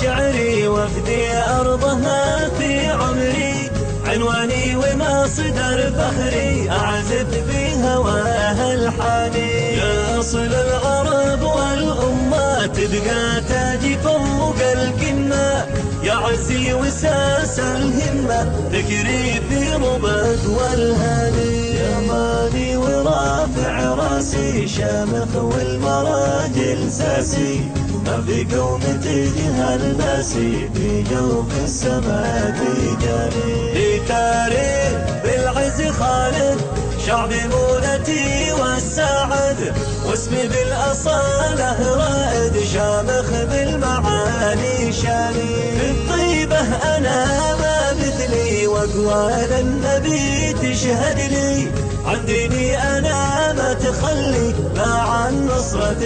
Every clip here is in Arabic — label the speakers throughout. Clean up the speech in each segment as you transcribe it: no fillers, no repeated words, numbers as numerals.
Speaker 1: شعري وفدي أرضها في عمري، عنواني وما صدر فخري، أعزف بهواها الحاني. يا أصل العرب والأمة تبقى تاجي فوق القمة، يا عزي وساس الهمة ذكري في ربك والهاني. يا مالي ورافع راسي شامخ والمراجل ساسي، ما في قوم تجهل ناسي في جوف السماء في جاني. لي تاريخ بالعز خالد شعبي مولتي والسعد، واسمي بالأصالة رائد شامخ بالمعاني شاني. في الطيبة أنا ما مثلي وأقوال النبي تشهد لي، عن ديني أنا ما تخلي لا عن نصرة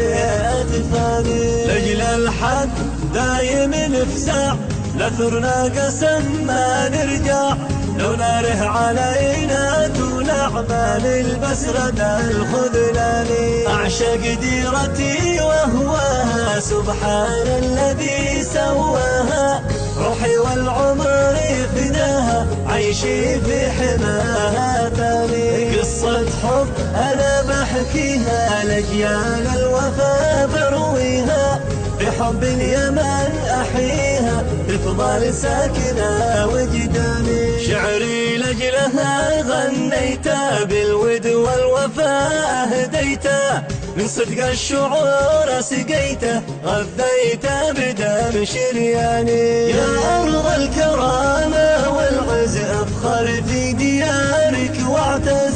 Speaker 1: أتفاني. لأجل الحق دايم نفزع لثرنا قسم ما نرجع، لو ناره علينا دون أعمال البسرة الخذلاني. أعشق ديرتي وهواها سبحان الذي سواها، روحي والعمر فداها عيشي في حماها ثاني. قصة حب أنا بحكيها لأجيال الوفا برويها، بحب اليمن أحييها تفضل ساكنة وجداني. شعري لأجلها غنيته بالود والوفاء أهديته، من صدق الشعور سقيته غذيته بدم شرياني. يا أرض الكرامة والعز أفخر في ديارك واعتز،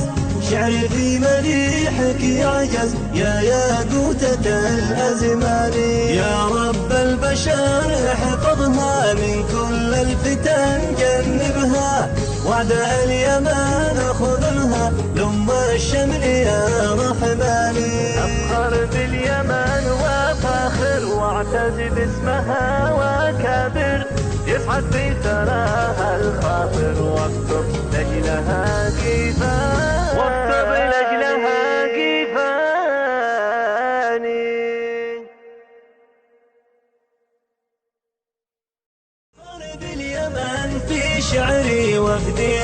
Speaker 1: شعري في مديحك يعجز يا ياقوتة الأزمان. يا رب البشر احفظها من كل الفتن جنبها، وأعداء اليمن خذلها لم الشمل يا رحماني. أفخر باليمن وفاخر واعتز باسمها وكابر، يسعد في ثراها الخاطر واكتب لأجلها كيفان، واكتب لأجلها كيفاني. باليمن في شعري وفدي